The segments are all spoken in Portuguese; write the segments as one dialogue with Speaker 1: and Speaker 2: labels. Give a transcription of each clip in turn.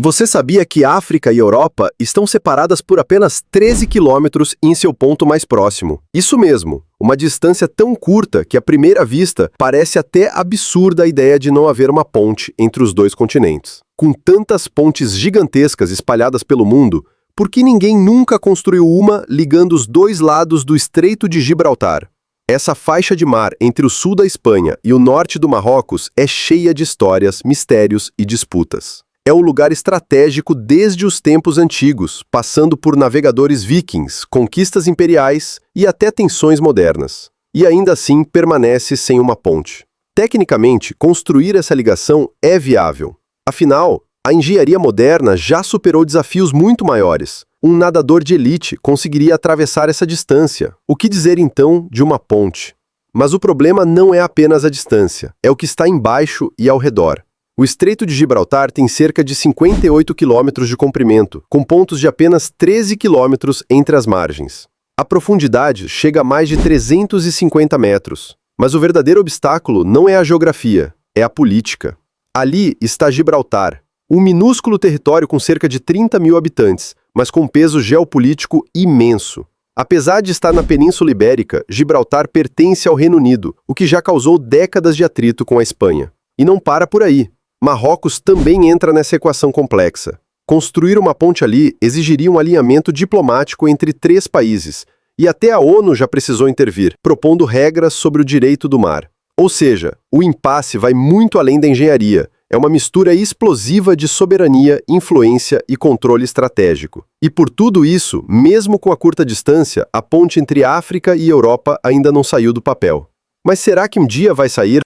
Speaker 1: Você sabia que África e Europa estão separadas por apenas 13 quilômetros em seu ponto mais próximo? Isso mesmo, uma distância tão curta que à primeira vista parece até absurda a ideia de não haver uma ponte entre os dois continentes. Com tantas pontes gigantescas espalhadas pelo mundo, por que ninguém nunca construiu uma ligando os dois lados do Estreito de Gibraltar? Essa faixa de mar entre o sul da Espanha e o norte do Marrocos é cheia de histórias, mistérios e disputas. É um lugar estratégico desde os tempos antigos, passando por navegadores vikings, conquistas imperiais e até tensões modernas. E ainda assim permanece sem uma ponte. Tecnicamente, construir essa ligação é viável. Afinal, a engenharia moderna já superou desafios muito maiores. Um nadador de elite conseguiria atravessar essa distância. O que dizer então de uma ponte? Mas o problema não é apenas a distância, é o que está embaixo e ao redor. O Estreito de Gibraltar tem cerca de 58 quilômetros de comprimento, com pontos de apenas 13 quilômetros entre as margens. A profundidade chega a mais de 350 metros. Mas o verdadeiro obstáculo não é a geografia, é a política. Ali está Gibraltar, um minúsculo território com cerca de 30 mil habitantes, mas com um peso geopolítico imenso. Apesar de estar na Península Ibérica, Gibraltar pertence ao Reino Unido, o que já causou décadas de atrito com a Espanha. E não para por aí. Marrocos também entra nessa equação complexa. Construir uma ponte ali exigiria um alinhamento diplomático entre três países, e até a ONU já precisou intervir, propondo regras sobre o direito do mar. Ou seja, o impasse vai muito além da engenharia. É uma mistura explosiva de soberania, influência e controle estratégico. E por tudo isso, mesmo com a curta distância, a ponte entre África e Europa ainda não saiu do papel. Mas será que um dia vai sair?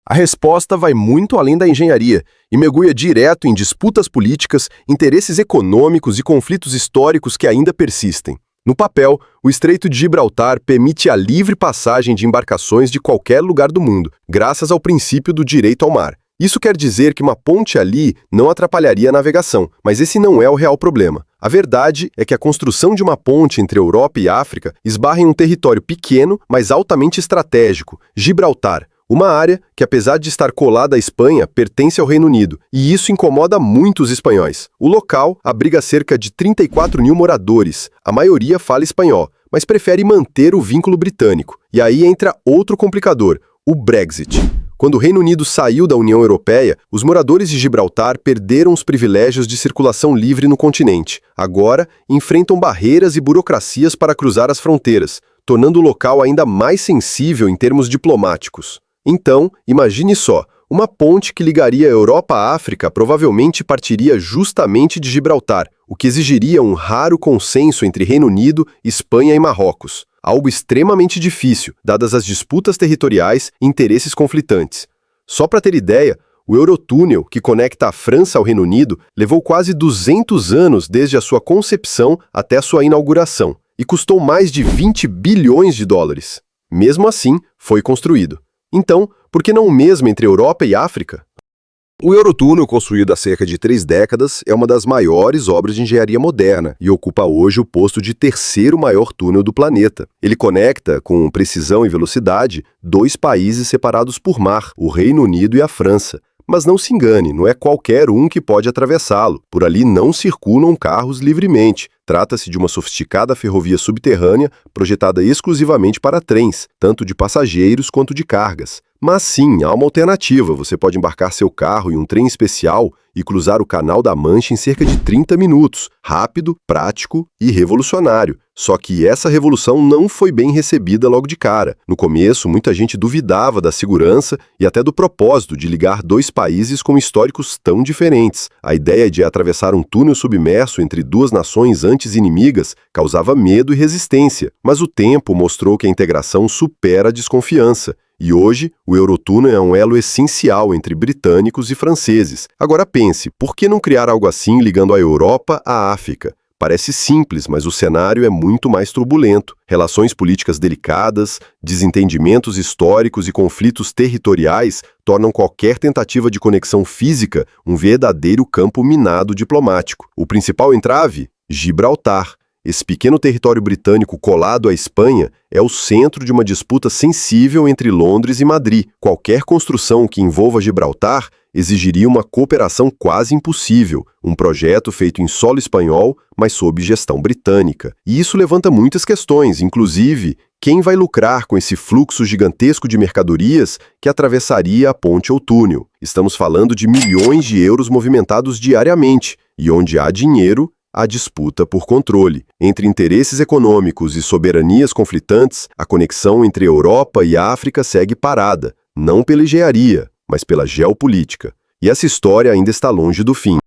Speaker 1: A resposta vai muito além da engenharia e mergulha direto em disputas políticas, interesses econômicos e conflitos históricos que ainda persistem. No papel, o Estreito de Gibraltar permite a livre passagem de embarcações de qualquer lugar do mundo, graças ao princípio do direito ao mar. Isso quer dizer que uma ponte ali não atrapalharia a navegação, mas esse não é o real problema. A verdade é que a construção de uma ponte entre Europa e África esbarra em um território pequeno, mas altamente estratégico, Gibraltar. Uma área que, apesar de estar colada à Espanha, pertence ao Reino Unido, e isso incomoda muito os espanhóis. O local abriga cerca de 34 mil moradores, a maioria fala espanhol, mas prefere manter o vínculo britânico. E aí entra outro complicador, o Brexit. Quando o Reino Unido saiu da União Europeia, os moradores de Gibraltar perderam os privilégios de circulação livre no continente. Agora, enfrentam barreiras e burocracias para cruzar as fronteiras, tornando o local ainda mais sensível em termos diplomáticos. Então, imagine só, uma ponte que ligaria a Europa à África provavelmente partiria justamente de Gibraltar, o que exigiria um raro consenso entre Reino Unido, Espanha e Marrocos. Algo extremamente difícil, dadas as disputas territoriais e interesses conflitantes. Só para ter ideia, o Eurotúnel, que conecta a França ao Reino Unido, levou quase 200 anos desde a sua concepção até a sua inauguração, e custou mais de 20 bilhões de dólares. Mesmo assim, foi construído. Então, por que não o mesmo entre Europa e África?
Speaker 2: O Eurotúnel, construído há cerca de 3 décadas, é uma das maiores obras de engenharia moderna e ocupa hoje o posto de terceiro maior túnel do planeta. Ele conecta, com precisão e velocidade, 2 países separados por mar, o Reino Unido e a França. Mas não se engane, não é qualquer um que pode atravessá-lo. Por ali não circulam carros livremente. Trata-se de uma sofisticada ferrovia subterrânea projetada exclusivamente para trens, tanto de passageiros quanto de cargas. Mas sim, há uma alternativa. Você pode embarcar seu carro em um trem especial e cruzar o Canal da Mancha em cerca de 30 minutos. Rápido, prático e revolucionário. Só que essa revolução não foi bem recebida logo de cara. No começo, muita gente duvidava da segurança e até do propósito de ligar 2 países com históricos tão diferentes. A ideia de atravessar um túnel submerso entre 2 nações antes inimigas causava medo e resistência. Mas o tempo mostrou que a integração supera a desconfiança. E hoje, o Eurotúnel é um elo essencial entre britânicos e franceses. Agora pense, por que não criar algo assim ligando a Europa à África? Parece simples, mas o cenário é muito mais turbulento. Relações políticas delicadas, desentendimentos históricos e conflitos territoriais tornam qualquer tentativa de conexão física um verdadeiro campo minado diplomático. O principal entrave? Gibraltar. Esse pequeno território britânico colado à Espanha é o centro de uma disputa sensível entre Londres e Madrid. Qualquer construção que envolva Gibraltar exigiria uma cooperação quase impossível, um projeto feito em solo espanhol, mas sob gestão britânica. E isso levanta muitas questões, inclusive, quem vai lucrar com esse fluxo gigantesco de mercadorias que atravessaria a ponte ou túnel? Estamos falando de milhões de euros movimentados diariamente, e onde há dinheiro, há disputa por controle. Entre interesses econômicos e soberanias conflitantes, a conexão entre Europa e África segue parada, não pela engenharia, mas pela geopolítica. E essa história ainda está longe do fim.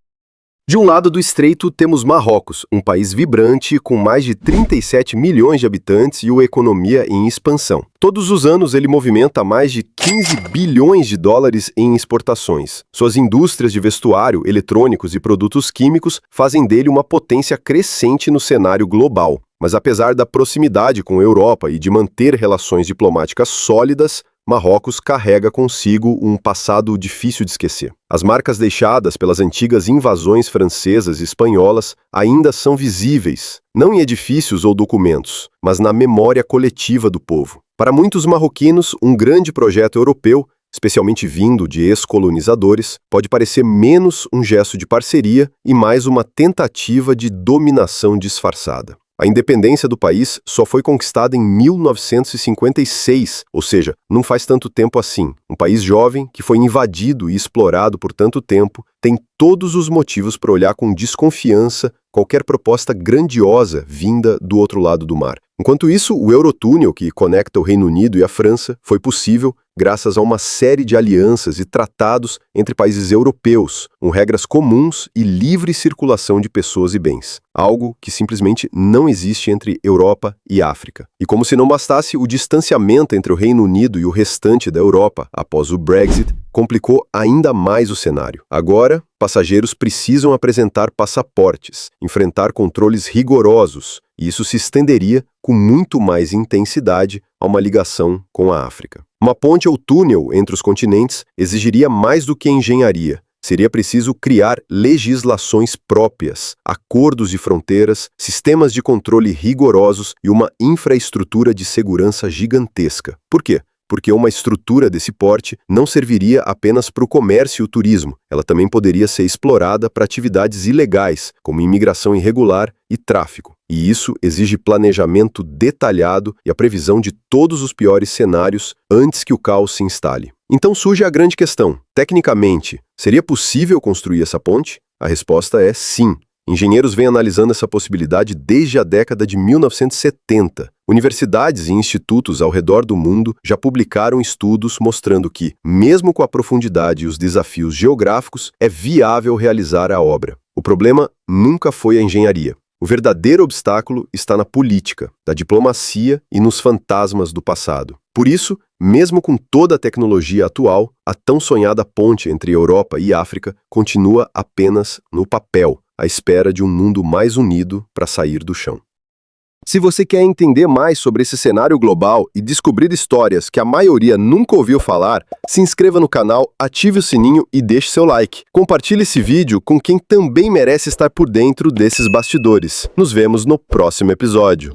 Speaker 1: De um lado do estreito temos Marrocos, um país vibrante com mais de 37 milhões de habitantes e uma economia em expansão. Todos os anos ele movimenta mais de 15 bilhões de dólares em exportações. Suas indústrias de vestuário, eletrônicos e produtos químicos fazem dele uma potência crescente no cenário global. Mas apesar da proximidade com a Europa e de manter relações diplomáticas sólidas, Marrocos carrega consigo um passado difícil de esquecer. As marcas deixadas pelas antigas invasões francesas e espanholas ainda são visíveis, não em edifícios ou documentos, mas na memória coletiva do povo. Para muitos marroquinos, um grande projeto europeu, especialmente vindo de ex-colonizadores, pode parecer menos um gesto de parceria e mais uma tentativa de dominação disfarçada. A independência do país só foi conquistada em 1956, ou seja, não faz tanto tempo assim. Um país jovem que foi invadido e explorado por tanto tempo tem todos os motivos para olhar com desconfiança qualquer proposta grandiosa vinda do outro lado do mar. Enquanto isso, o Eurotúnel, que conecta o Reino Unido e a França, foi possível graças a uma série de alianças e tratados entre países europeus, com regras comuns e livre circulação de pessoas e bens. Algo que simplesmente não existe entre Europa e África. E como se não bastasse, o distanciamento entre o Reino Unido e o restante da Europa, após o Brexit, complicou ainda mais o cenário. Agora, passageiros precisam apresentar passaportes, enfrentar controles rigorosos, e isso se estenderia com muito mais intensidade a uma ligação com a África. Uma ponte ou túnel entre os continentes exigiria mais do que engenharia. Seria preciso criar legislações próprias, acordos de fronteiras, sistemas de controle rigorosos e uma infraestrutura de segurança gigantesca. Por quê? Porque uma estrutura desse porte não serviria apenas para o comércio e o turismo, ela também poderia ser explorada para atividades ilegais, como imigração irregular e tráfico. E isso exige planejamento detalhado e a previsão de todos os piores cenários antes que o caos se instale. Então surge a grande questão: tecnicamente, seria possível construir essa ponte? A resposta é sim. Engenheiros vêm analisando essa possibilidade desde a década de 1970. Universidades e institutos ao redor do mundo já publicaram estudos mostrando que, mesmo com a profundidade e os desafios geográficos, é viável realizar a obra. O problema nunca foi a engenharia. O verdadeiro obstáculo está na política, na diplomacia e nos fantasmas do passado. Por isso, mesmo com toda a tecnologia atual, a tão sonhada ponte entre Europa e África continua apenas no papel, à espera de um mundo mais unido para sair do chão. Se você quer entender mais sobre esse cenário global e descobrir histórias que a maioria nunca ouviu falar, se inscreva no canal, ative o sininho e deixe seu like. Compartilhe esse vídeo com quem também merece estar por dentro desses bastidores. Nos vemos no próximo episódio.